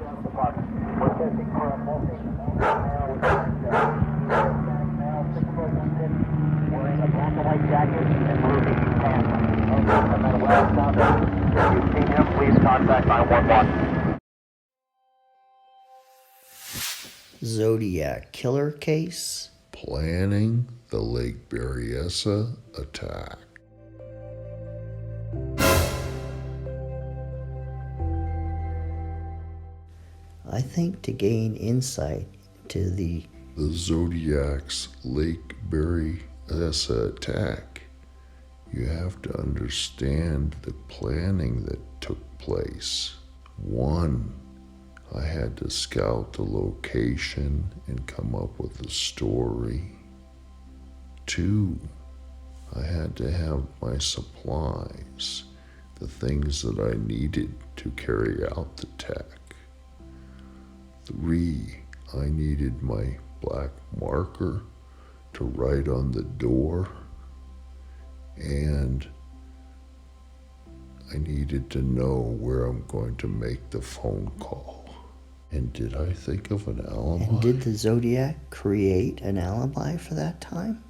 We're testing for a male wearing a black and white jacket and blue jeans pants. No matter where I found him. If you've seen him, please contact 911. Zodiac Killer case? Planning the Lake Berryessa attack. I think to gain insight into the Zodiac's Lake Berryessa attack, you have to understand the planning that took place. 1, I had to scout the location and come up with a story. 2, I had to have my supplies, the things that I needed to carry out the attack. 3, I needed my black marker to write on the door, and I needed to know where I'm going to make the phone call. And did I think of an alibi? And did the Zodiac create an alibi for that time?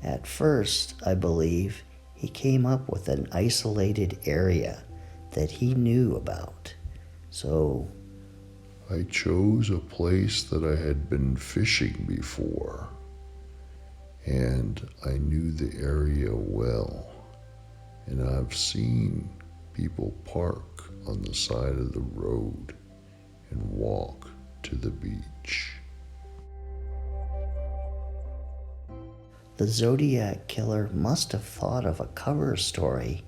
At first, I believe, he came up with an isolated area that he knew about. So I chose a place that I had been fishing before, and I knew the area well. And I've seen people park on the side of the road and walk to the beach. the Zodiac Killer must have thought of a cover story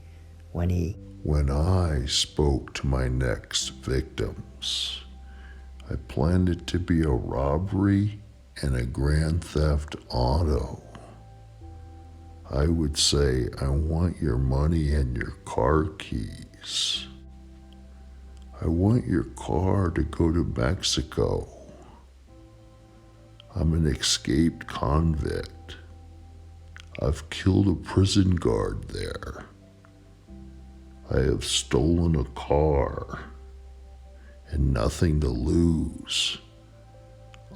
When I spoke to my next victims, I planned it to be a robbery and a grand theft auto. I would say, I want your money and your car keys. I want your car to go to Mexico. I'm an escaped convict. I've killed a prison guard there. I have stolen a car and nothing to lose.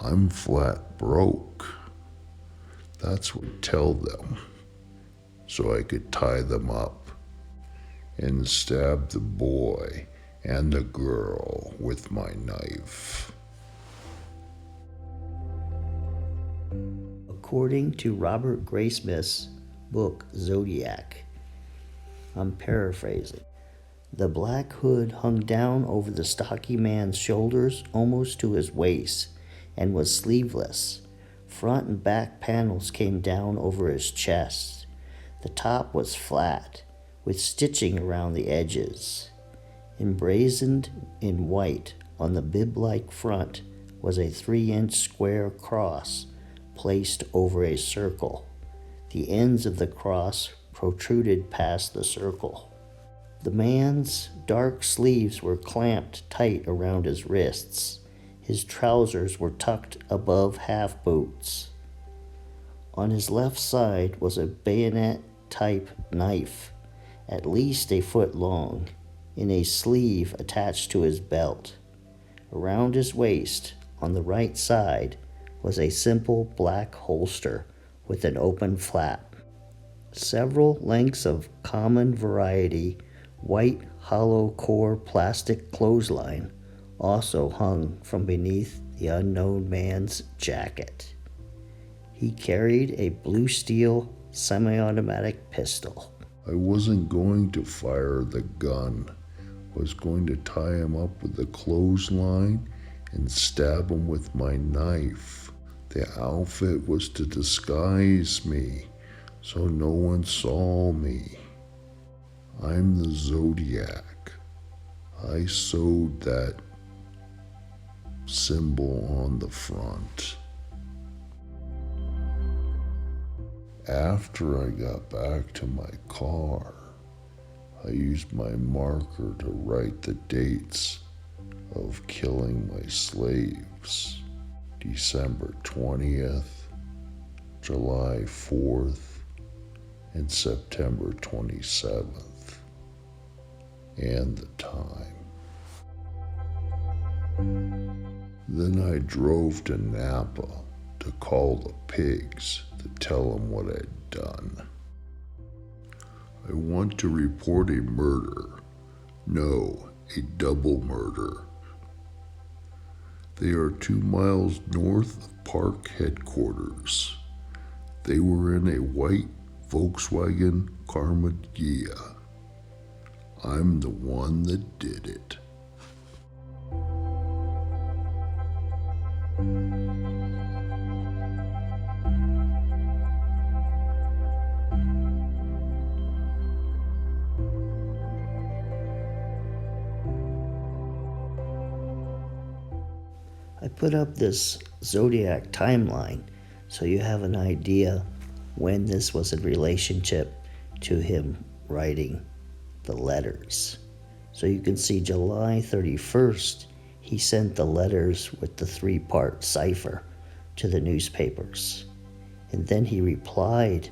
I'm flat broke. That's what I tell them, so I could tie them up and stab the boy and the girl with my knife. According to Robert Graysmith's book Zodiac, I'm paraphrasing, the black hood hung down over the stocky man's shoulders almost to his waist and was sleeveless. Front and back panels came down over his chest. The top was flat, with stitching around the edges. Emblazoned in white on the bib-like front was a 3-inch square cross placed over a circle. The ends of the cross protruded past the circle. The man's dark sleeves were clamped tight around his wrists. His trousers were tucked above half boots. On his left side was a bayonet-type knife, at least a foot long, in a sleeve attached to his belt. Around his waist, on the right side, was a simple black holster with an open flap. Several lengths of common variety white hollow core plastic clothesline also hung from beneath the unknown man's jacket. He carried a blue steel semi-automatic pistol. I wasn't going to fire the gun. I was going to tie him up with the clothesline and stab him with my knife. The outfit was to disguise me, so no one saw me. I'm the Zodiac. I sewed that symbol on the front. After I got back to my car, I used my marker to write the dates of killing my slaves. December 20th, July 4th, and September 27th. and the time. Then I drove to Napa to call the pigs to tell them what I'd done. I want to report a murder. No, a double murder. They are 2 miles north of park headquarters. They were in a white Volkswagen Karma Gia. I'm the one that did it. I put up this Zodiac timeline so you have an idea when this was in relationship to him writing the letters. So you can see July 31st, he sent the letters with the 3-part cipher to the newspapers. And then he replied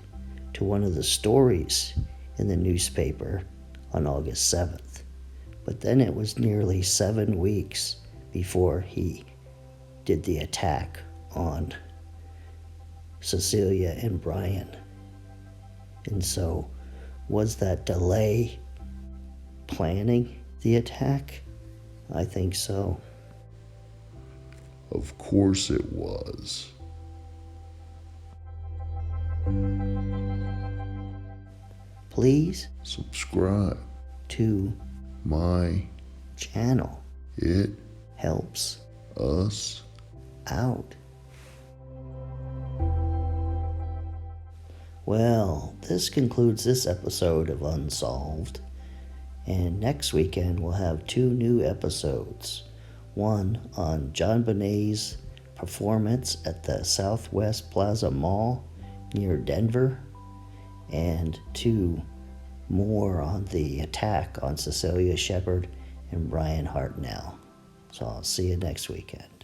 to one of the stories in the newspaper on August 7th. But then it was nearly 7 weeks before he did the attack on Cecelia and Bryan. And so, was that delay planning the attack? I think so. Of course it was. Please Subscribe to my channel. It Helps us out. Well, this concludes this episode of Unsolved. And next weekend we'll have 2 new episodes. One on John Bonet's performance at the Southwest Plaza Mall near Denver. And 2 more on the attack on Cecelia, Shepard, and Bryan Hartnell. So I'll see you next weekend.